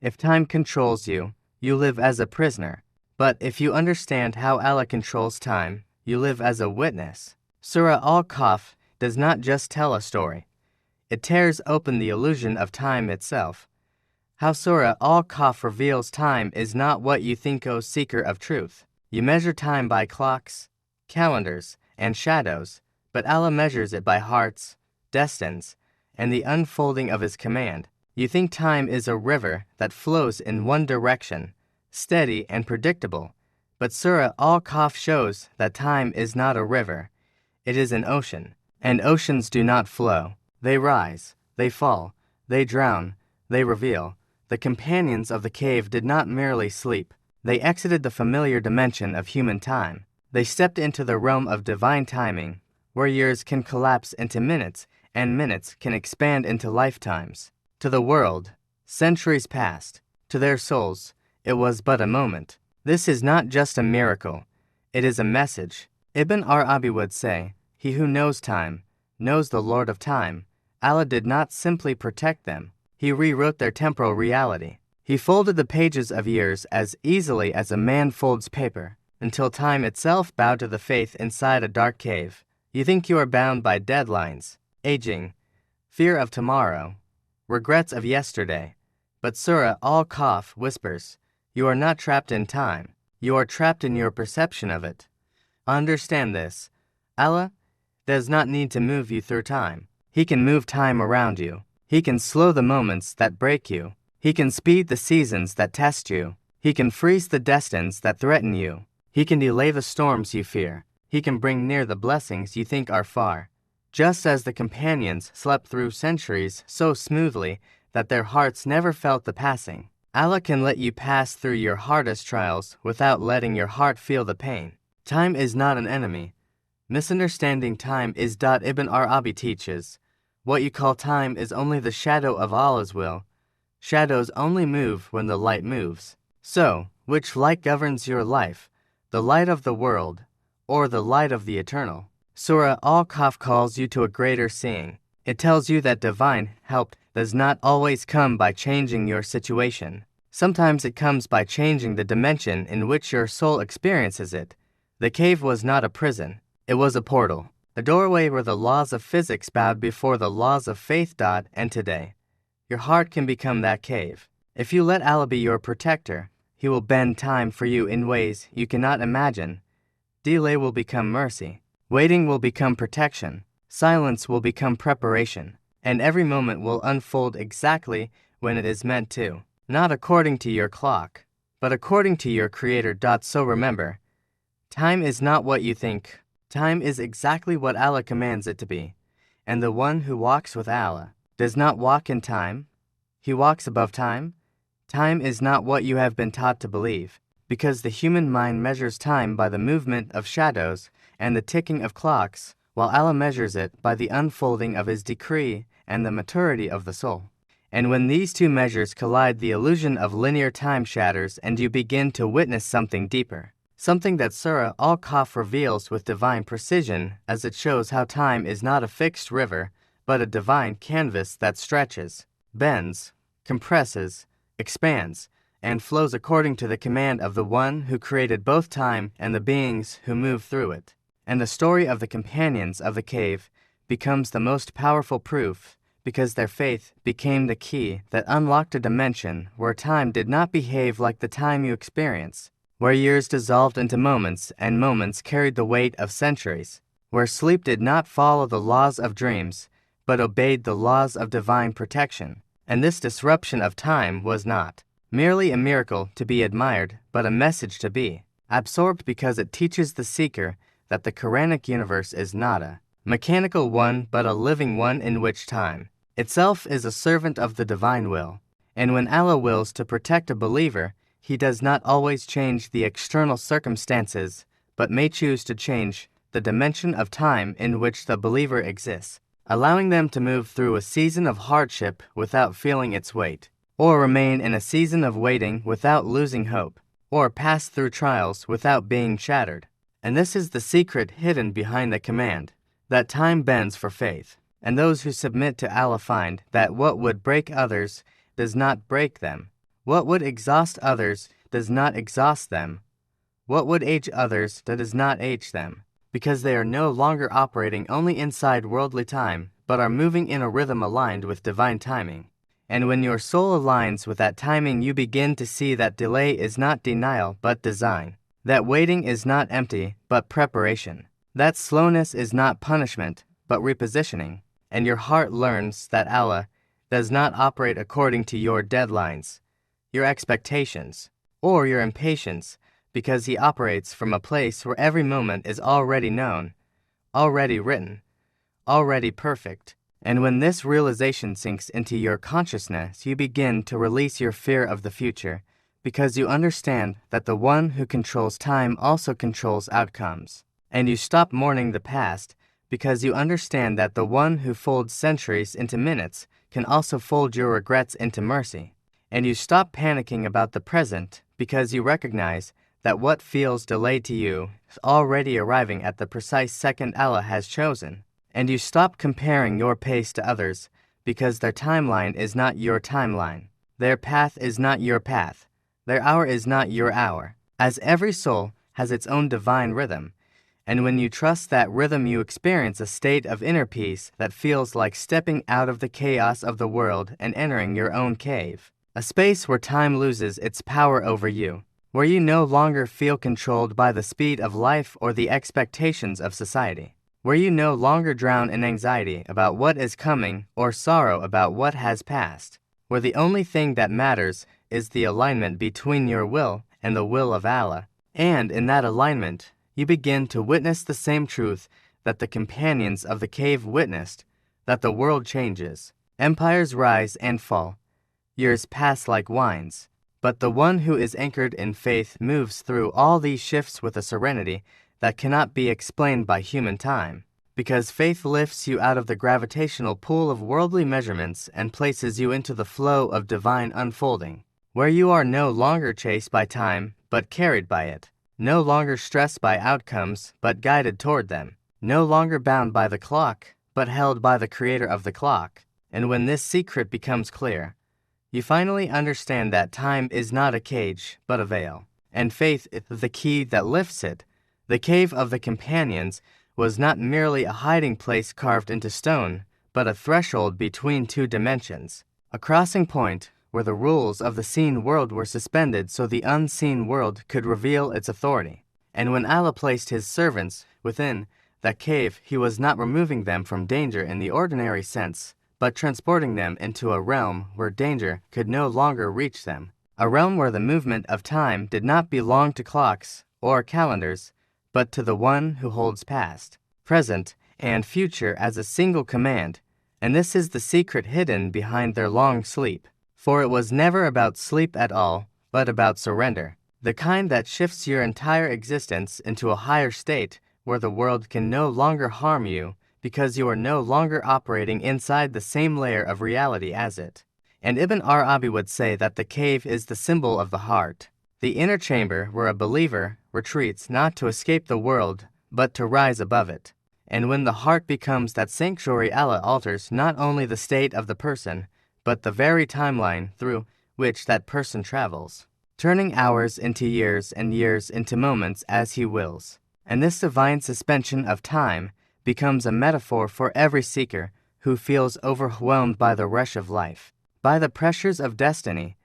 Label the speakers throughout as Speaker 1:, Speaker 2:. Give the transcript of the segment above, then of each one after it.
Speaker 1: If time controls you, you live as a prisoner. But if you understand how Allah controls time, you live as a witness. Surah Al-Kahf does not just tell a story. It tears open the illusion of time itself. How Surah Al-Kahf reveals time is not what you think, O seeker of truth. You measure time by clocks, calendars, and shadows, but Allah measures it by hearts, destinies, and the unfolding of His command. You think time is a river that flows in one direction, steady and predictable, but Surah Al-Kahf shows that time is not a river. It is an ocean, and oceans do not flow. They rise, they fall, they drown, they reveal. The companions of the cave did not merely sleep. They exited the familiar dimension of human time. They stepped into the realm of divine timing, where years can collapse into minutes and minutes can expand into lifetimes. To the world, centuries passed. To their souls, it was but a moment. This is not just a miracle. It is a message. Ibn Arabi would say, "He who knows time, knows the Lord of time." Allah did not simply protect them. He rewrote their temporal reality. He folded the pages of years as easily as a man folds paper, until time itself bowed to the faith inside a dark cave. You think you are bound by deadlines, aging, fear of tomorrow, regrets of yesterday. But Surah Al-Kahf whispers, you are not trapped in time. You are trapped in your perception of it. Understand this. Allah does not need to move you through time. He can move time around you. He can slow the moments that break you. He can speed the seasons that test you. He can freeze the destinies that threaten you. He can delay the storms you fear. He can bring near the blessings you think are far. Just as the companions slept through centuries so smoothly that their hearts never felt the passing, Allah can let you pass through your hardest trials without letting your heart feel the pain. Time is not an enemy. Misunderstanding time is. Ibn Arabi teaches, what you call time is only the shadow of Allah's will. Shadows only move when the light moves. So, which light governs your life, the light of the world, or the light of the eternal? Surah Al-Kahf calls you to a greater seeing. It tells you that divine help does not always come by changing your situation. Sometimes it comes by changing the dimension in which your soul experiences it. The cave was not a prison. It was a portal, a doorway where the laws of physics bowed before the laws of faith. And today, your heart can become that cave. If you let Allah be your protector, He will bend time for you in ways you cannot imagine. Delay will become mercy. Waiting will become protection. Silence will become preparation. And every moment will unfold exactly when it is meant to. Not according to your clock, but according to your Creator. So remember, time is not what you think. Time is exactly what Allah commands it to be. And the one who walks with Allah does not walk in time. He walks above time. Time is not what you have been taught to believe, because the human mind measures time by the movement of shadows and the ticking of clocks, while Allah measures it by the unfolding of His decree and the maturity of the soul. And when these two measures collide, the illusion of linear time shatters and you begin to witness something deeper. Something that Surah Al-Kahf reveals with divine precision, as it shows how time is not a fixed river, but a divine canvas that stretches, bends, compresses, expands, and flows according to the command of the one who created both time and the beings who move through it. And the story of the companions of the cave becomes the most powerful proof, because their faith became the key that unlocked a dimension where time did not behave like the time you experience, where years dissolved into moments and moments carried the weight of centuries, where sleep did not follow the laws of dreams, but obeyed the laws of divine protection. And this disruption of time was not merely a miracle to be admired, but a message to be absorbed, because it teaches the seeker that the Quranic universe is not a mechanical one but a living one in which time itself is a servant of the divine will. And when Allah wills to protect a believer, He does not always change the external circumstances, but may choose to change the dimension of time in which the believer exists, allowing them to move through a season of hardship without feeling its weight, or remain in a season of waiting without losing hope, or pass through trials without being shattered. And this is the secret hidden behind the command, that time bends for faith, and those who submit to Allah find that what would break others does not break them. What would exhaust others does not exhaust them. What would age others does not age them, because they are no longer operating only inside worldly time, but are moving in a rhythm aligned with divine timing. And when your soul aligns with that timing, you begin to see that delay is not denial but design, that waiting is not empty but preparation, that slowness is not punishment but repositioning, and your heart learns that Allah does not operate according to your deadlines, your expectations, or your impatience, because He operates from a place where every moment is already known, already written, already perfect. And when this realization sinks into your consciousness, you begin to release your fear of the future, because you understand that the one who controls time also controls outcomes. And you stop mourning the past, because you understand that the one who folds centuries into minutes can also fold your regrets into mercy. And you stop panicking about the present, because you recognize that what feels delayed to you is already arriving at the precise second Allah has chosen. And you stop comparing your pace to others, because their timeline is not your timeline. Their path is not your path. Their hour is not your hour. As every soul has its own divine rhythm, and when you trust that rhythm, you experience a state of inner peace that feels like stepping out of the chaos of the world and entering your own cave, a space where time loses its power over you, where you no longer feel controlled by the speed of life or the expectations of society, where you no longer drown in anxiety about what is coming or sorrow about what has passed, where the only thing that matters is the alignment between your will and the will of Allah. And in that alignment, you begin to witness the same truth that the companions of the cave witnessed, that the world changes. Empires rise and fall. Years pass like winds. But the one who is anchored in faith moves through all these shifts with a serenity that cannot be explained by human time, because faith lifts you out of the gravitational pull of worldly measurements and places you into the flow of divine unfolding, where you are no longer chased by time but carried by it, no longer stressed by outcomes but guided toward them, no longer bound by the clock but held by the creator of the clock. And when this secret becomes clear, you finally understand that time is not a cage but a veil, and faith is the key that lifts it. The cave of the companions was not merely a hiding place carved into stone, but a threshold between two dimensions, a crossing point where the rules of the seen world were suspended so the unseen world could reveal its authority. And when Allah placed His servants within that cave, He was not removing them from danger in the ordinary sense, but transporting them into a realm where danger could no longer reach them, a realm where the movement of time did not belong to clocks or calendars, but to the one who holds past, present, and future as a single command. And this is the secret hidden behind their long sleep. For it was never about sleep at all, but about surrender, the kind that shifts your entire existence into a higher state where the world can no longer harm you because you are no longer operating inside the same layer of reality as it. And Ibn Arabi would say that the cave is the symbol of the heart, the inner chamber where a believer retreats not to escape the world, but to rise above it. And when the heart becomes that sanctuary, Allah alters not only the state of the person, but the very timeline through which that person travels, turning hours into years and years into moments as He wills. And this divine suspension of time becomes a metaphor for every seeker who feels overwhelmed by the rush of life, by the pressures of destiny,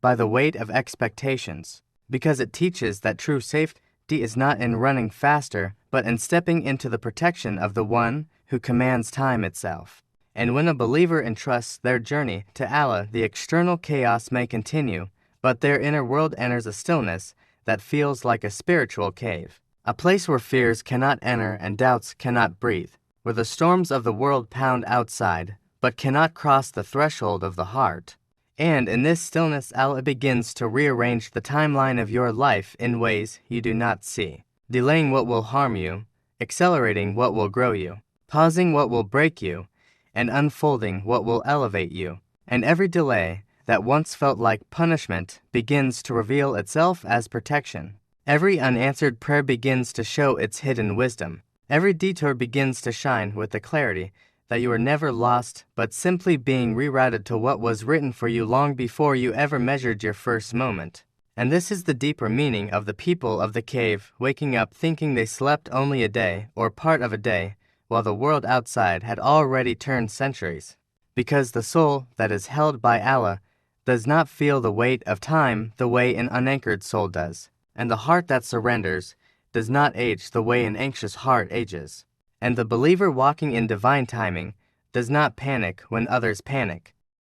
Speaker 1: by the weight of expectations, because it teaches that true safety is not in running faster, but in stepping into the protection of the one who commands time itself. And when a believer entrusts their journey to Allah, the external chaos may continue, but their inner world enters a stillness that feels like a spiritual cave, a place where fears cannot enter and doubts cannot breathe, where the storms of the world pound outside, but cannot cross the threshold of the heart. And in this stillness, Allah begins to rearrange the timeline of your life in ways you do not see, delaying what will harm you, accelerating what will grow you, pausing what will break you, and unfolding what will elevate you. And every delay that once felt like punishment begins to reveal itself as protection. Every unanswered prayer begins to show its hidden wisdom. Every detour begins to shine with the clarity that you are never lost, but simply being rerouted to what was written for you long before you ever measured your first moment. And this is the deeper meaning of the people of the cave waking up thinking they slept only a day or part of a day, while the world outside had already turned centuries. Because the soul that is held by Allah does not feel the weight of time the way an unanchored soul does, and the heart that surrenders does not age the way an anxious heart ages. And the believer walking in divine timing does not panic when others panic,